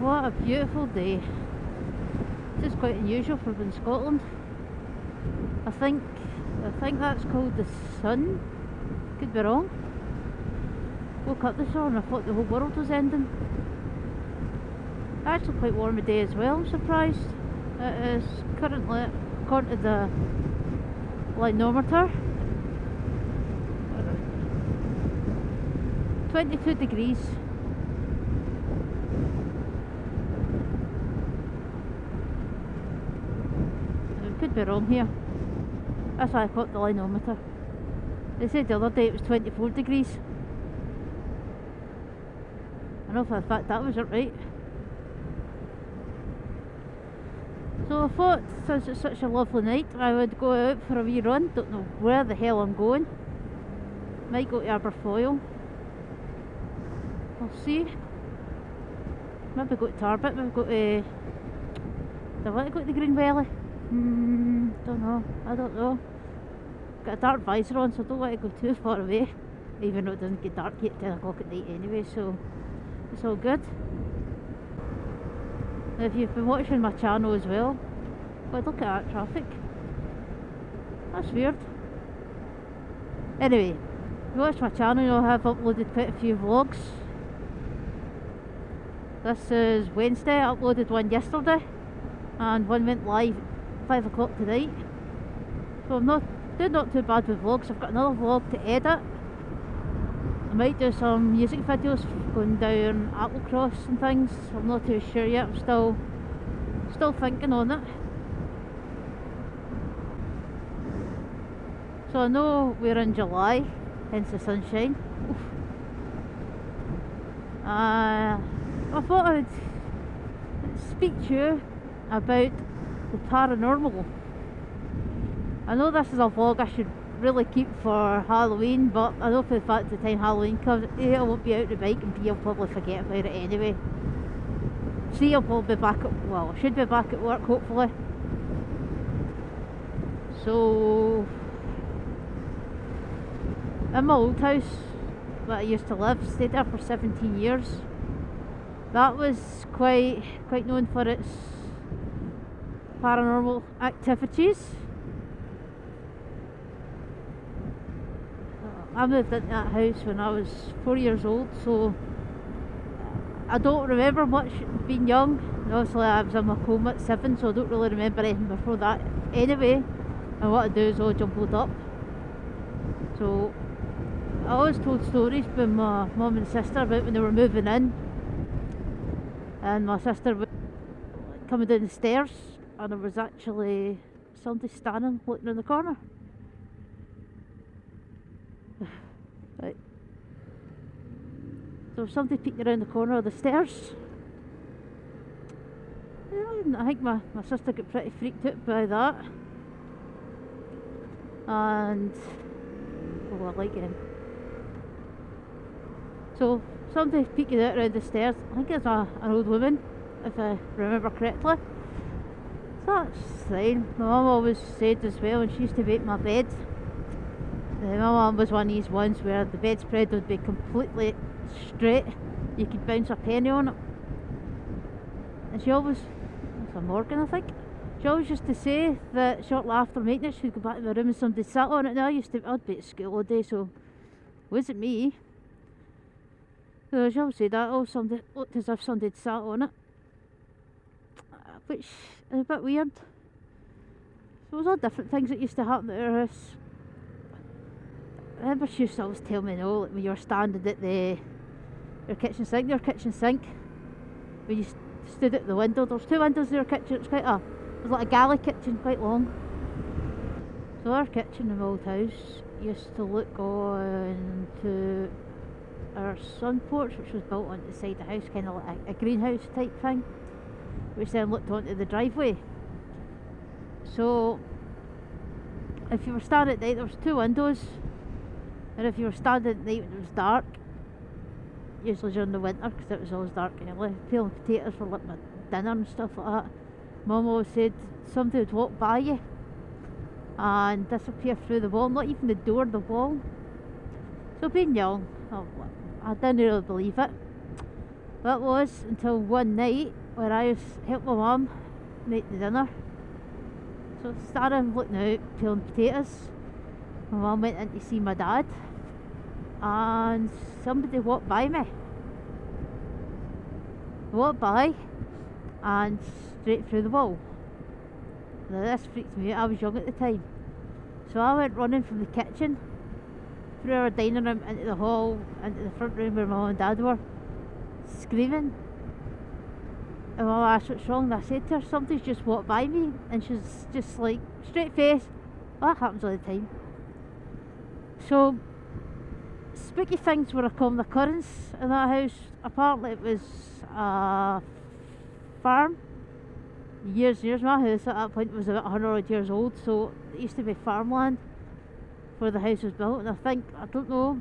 What a beautiful day. This is quite unusual for in Scotland. I think that's called the sun. Could be wrong. Woke up this morning and I thought the whole world was ending. Actually quite warm a day as well, I'm surprised. It is currently, according to the linometer, 22 degrees. I could be wrong here. That's why I caught the linometer. They said the other day it was 24 degrees. I know for a fact that was it, right? So I thought, since it's such a lovely night, I would go out for a wee run. Don't know where the hell I'm going. Might go to Aberfoyle. We'll see. Maybe go to Tarbert, maybe go to... Do I want to go to the Green Valley? Don't know. I don't know. Got a dark visor on, so I don't want to go too far away. Even though it doesn't get dark yet 10 o'clock at night anyway, so it's all good. Now, if you've been watching my channel as well, God, look at that traffic. That's weird. Anyway, if you watch my channel, you'll have uploaded quite a few vlogs. This is Wednesday. I uploaded one yesterday, and one went live at 5 o'clock tonight. So I'm doing not too bad with vlogs. I've got another vlog to edit. I might do some music videos going down Applecross and things. I'm not too sure yet. I'm still thinking on it. So I know we're in July, hence the sunshine. I thought I would speak to you about the paranormal. I know this is a vlog I should really keep for Halloween, but I know for the fact the time Halloween comes, A, I won't be out on the bike, and B, I'll probably forget about it anyway. C, I'll probably be back at, well, I should be back at work hopefully. So, in my old house that I used to live, stayed there for 17 years. That was quite known for its paranormal activities. I moved into that house when I was 4 years old, so I don't remember much being young. And obviously I was in my coma at 7, so I don't really remember anything before that anyway. And what I do is all jumbled up. So I always told stories with my mum and sister about when they were moving in, and my sister was coming down the stairs and there was actually somebody standing looking in the corner. Right. There was somebody peeking around the corner of the stairs. Yeah, I think my sister got pretty freaked out by that. And oh, I like him. So somebody peeking out around the stairs. I think it's an old woman, if I remember correctly. So that's fine. My mum always said as well, when she used to make my bed, my mum was one of these ones where the bedspread would be completely straight. You could bounce a penny on it. And she always, that's a Morgan I think, she always used to say that shortly after making it, she'd go back to my room and somebody sat on it. Now I'd be at school all day, so it wasn't me. So she always said that, oh, somebody looked as if somebody had sat on it. Which is a bit weird. So it was all different things that used to happen at our house. I remember she used to always tell me, no, like when you were standing at your kitchen sink, when you stood at the window, there's two windows in your kitchen, it was like a galley kitchen, quite long. So our kitchen in my old house used to look on to our sun porch, which was built on the side of the house, kind of like a greenhouse type thing, which then looked onto the driveway. So if you were standing at night, there was two windows, and if you were standing at night when it was dark, usually during the winter because it was always dark early, peeling potatoes for like my dinner and stuff like that, Mum always said somebody would walk by you and disappear through the wall, not even the door, the wall. So being young, I didn't really believe it. That was until one night when I was helping my mum make the dinner. So I started looking out, peeling potatoes. My mum went in to see my dad, and somebody walked by me. Walked by and straight through the wall. Now this freaked me out. I was young at the time. So I went running from the kitchen through our dining room into the hall, into the front room where my mum and dad were, screaming. And my mum asked what's wrong, and I said to her, somebody's just walked by me, and she's just like, straight face. Well, that happens all the time. So spooky things were a common occurrence in that house. Apparently it was a farm. Years and years. My house at that point was about 100 odd years old, so it used to be farmland where the house was built. And I don't know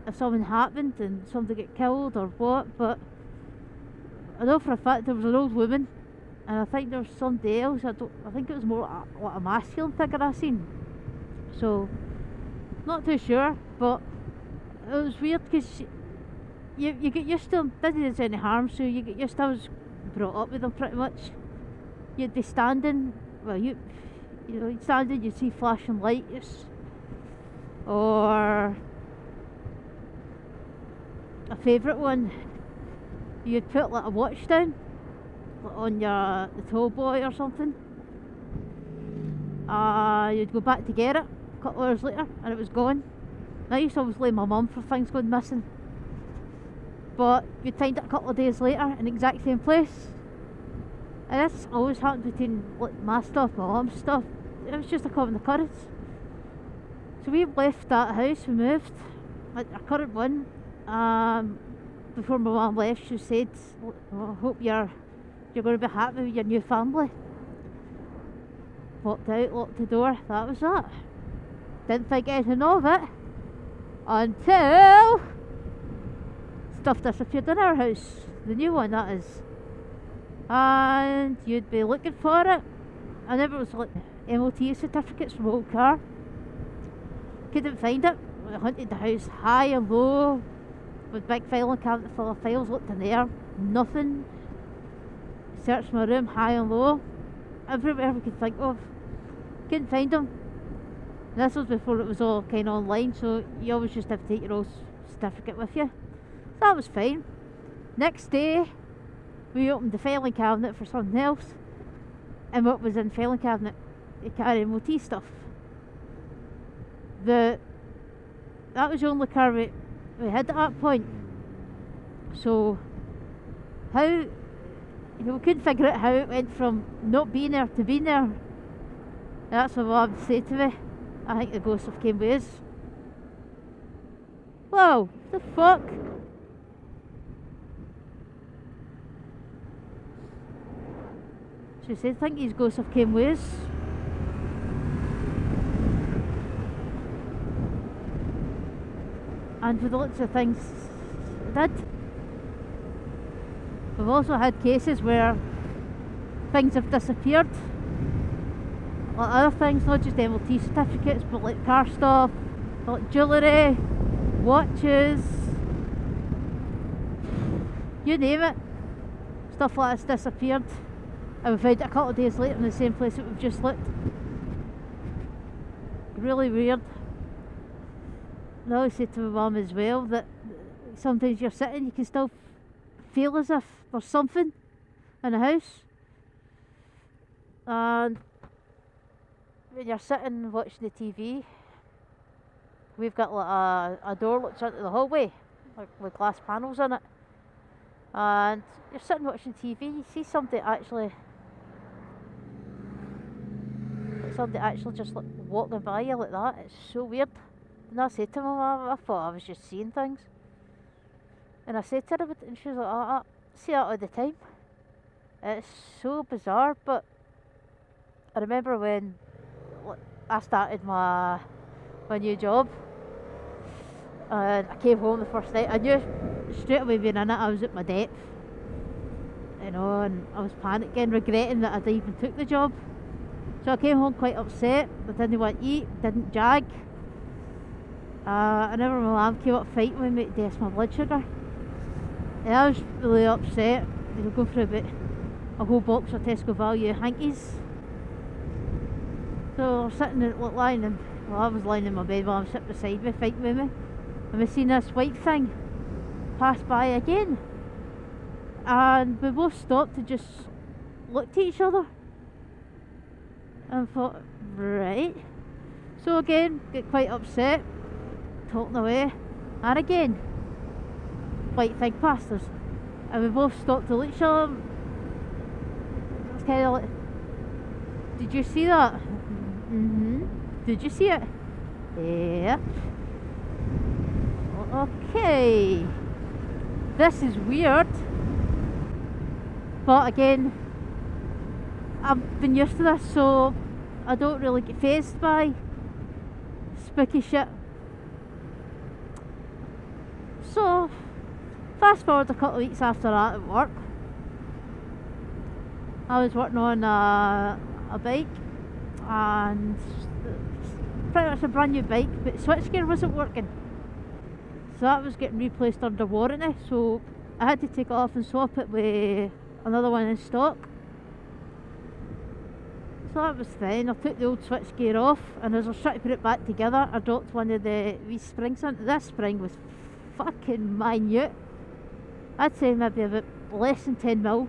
if something happened and somebody got killed or what, but I know for a fact there was an old woman, and I think there was somebody else. I think it was more like a masculine figure I seen. So not too sure, but it was weird because you get used to them. Didn't do any harm, so you get used to. I was brought up with them pretty much. You'd be standing, well, you'd standing, you'd see flashing lights, or a favourite one, you'd put like a watch down like on the tall boy or something. You'd go back to get it a couple of hours later, and it was gone. And I used to always blame my mum for things going missing, but you'd find it a couple of days later in the exact same place. And this always happened between like my stuff, my mum's stuff. It was just a common occurrence. So we left that house, we moved, like our current one. Before my mum left, she said, well, I hope you're going to be happy with your new family. Walked out, locked the door, that was that. Didn't think anything of it until stuff disappeared in our house, the new one that is. And you'd be looking for it. I never was like MOT certificates from my old car. Couldn't find it. I hunted the house high and low with big filing cabinet full of files, looked in there, nothing. Searched my room high and low, everywhere we could think of. Couldn't find them. And this was before it was all kind of online, so you always just have to take your old certificate with you. So that was fine. Next day, we opened the filing cabinet for something else, and what was in the filing cabinet? It carried MOT stuff. That was the only car we had at that point. So how, we couldn't figure out how it went from not being there to being there. That's what Mum said to me. I think the ghosts have came with us. Whoa, the fuck? She said, I think these ghosts have came with us. And for the looks of things, it did. We've also had cases where things have disappeared. Like other things, not just MOT certificates, but like car stuff, like jewellery, watches, you name it. Stuff like this disappeared. And we found it a couple of days later in the same place that we've just looked. Really weird. And I always say to my mum as well that sometimes you're sitting, you can still feel as if there's something in the house. And when you're sitting watching the TV, we've got like a door that looks into the hallway, like with glass panels in it. And you're sitting watching TV, you see somebody actually just like walking by you like that. It's so weird. And I said to my mum, I thought I was just seeing things. And I said to her about it, and she was like, I see that all the time. It's so bizarre, but I remember when I started my new job, and I came home the first night, I knew straight away being in it, I was at my depth. You know, and I was panicking, regretting that I even took the job. So I came home quite upset, I didn't want to eat, didn't jag. I remember my mum came up fighting with me to test my blood sugar. And I was really upset. They were going through about a whole box of Tesco value hankies. So I was sitting in, lying in, well, I was lying in my bed while I'm sitting beside me, fighting with me. And we seen this white thing pass by again. And we both stopped to just look at each other. And thought, right. So again, get quite upset, talking away. And again, white thing passed us. And we both stopped to look at each other. It's kind of like, did you see that? Mm-hmm. Did you see it? Yeah. Okay. This is weird. But again, I've been used to this, so I don't really get fazed by spooky shit. So, fast forward a couple of weeks after that at work. I was working on a bike, and pretty much a brand new bike, but switchgear wasn't working. So that was getting replaced under warranty, so I had to take it off and swap it with another one in stock. So that was fine. I took the old switchgear off, and as I was trying to put it back together, I dropped one of the wee springs in. This spring was fucking minute. I'd say maybe about less than 10 mil.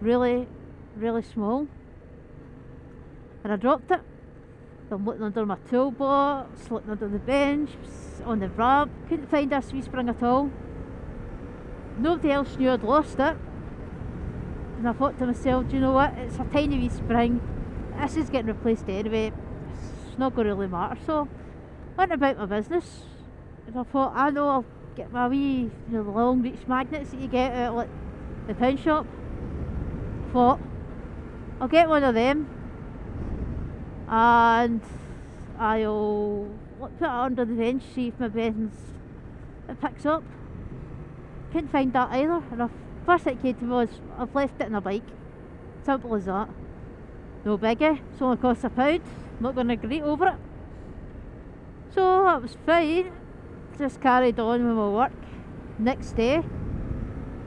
Really, really small. And I dropped it. So I'm looking under my toolbox, looking under the bench, on the ramp. Couldn't find this wee spring at all. Nobody else knew I'd lost it. And I thought to myself, do you know what? It's a tiny wee spring. This is getting replaced anyway. It's not going to really matter. So I went about my business. And I thought, I know I'll get my wee, the long reach magnets that you get at like the pound shop. Thought, I'll get one of them. And I'll put it under the bench, see if maybe it picks up. Couldn't find that either. And the first thing that came to me was, I've left it in a bike. Simple as that. No biggie. It's only cost £1. I'm not going to grate over it. So that was fine. Just carried on with my work. Next day,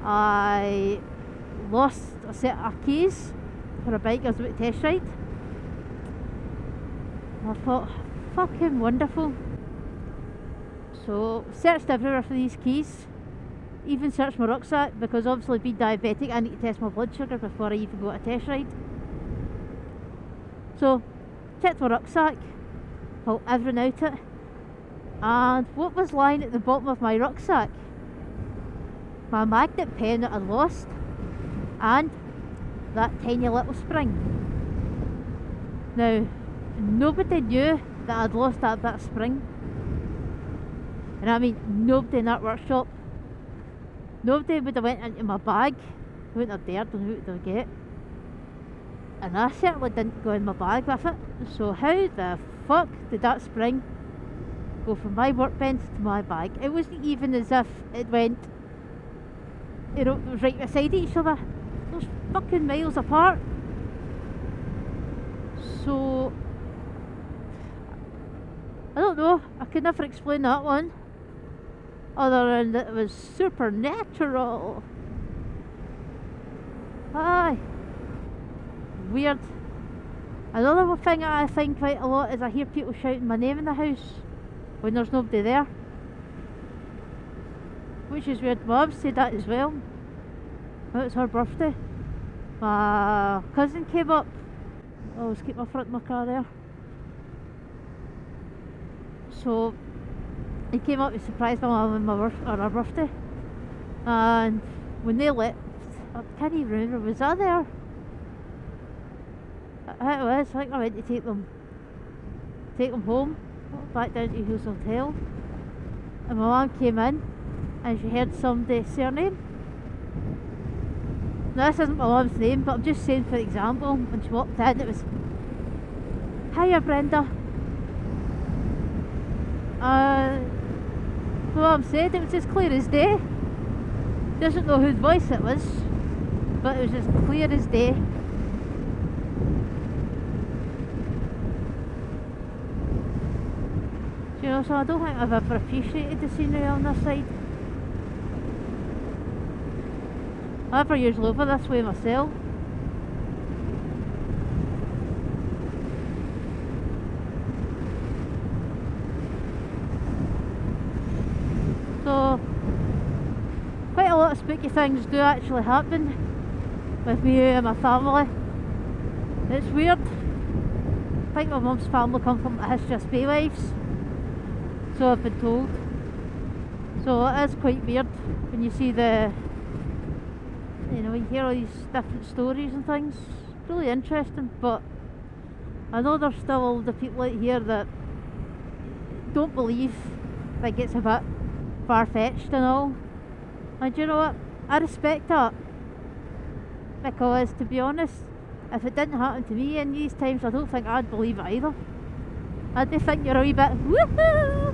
I lost a set of keys for a bike I was about to test ride. I thought, fucking wonderful. So searched everywhere for these keys. Even searched my rucksack, because obviously being diabetic I need to test my blood sugar before I even go on a test ride. So checked my rucksack, pulled everything out it, and what was lying at the bottom of my rucksack? My magnet pen that I lost, and that tiny little spring. Now, nobody knew that I'd lost that bit of spring. And I mean, nobody in that workshop. Nobody would have went into my bag. They wouldn't have dared, and who would they get? And I certainly didn't go in my bag with it. So how the fuck did that spring go from my workbench to my bag? It wasn't even as if it went, you know, it was right beside each other. Those fucking miles apart. So I don't know, I could never explain that one, other than that it was supernatural. Aye. Weird. Another thing that I find quite a lot is I hear people shouting my name in the house when there's nobody there. Which is weird. My mum said that as well. It was her birthday. My cousin came up. I'll always keep my front of my car there. So he came up to surprise my mum on her birthday. And when they left, I can't even remember, was I there? It was. I think I went to take them home, back down to Hills Hotel. And my mum came in and she heard somebody say her name. Now this isn't my mum's name, but I'm just saying for example, when she walked in it was, "Hiya Brenda." My mum said it was as clear as day. Doesn't know whose voice it was, but it was as clear as day. You know, so I don't think I've ever appreciated the scenery on this side. I never usually over this way myself. So, quite a lot of spooky things do actually happen with me and my family. It's weird. I think my mum's family come from a history of spay lives, so I've been told. So it is quite weird when you see you hear all these different stories and things. It's really interesting, but I know there's still the people out here that don't believe, think it's a bit far-fetched and all. And you know what? I respect that, because to be honest, if it didn't happen to me in these times, I don't think I'd believe it either. I'd be thinking you're a wee bit woohoo,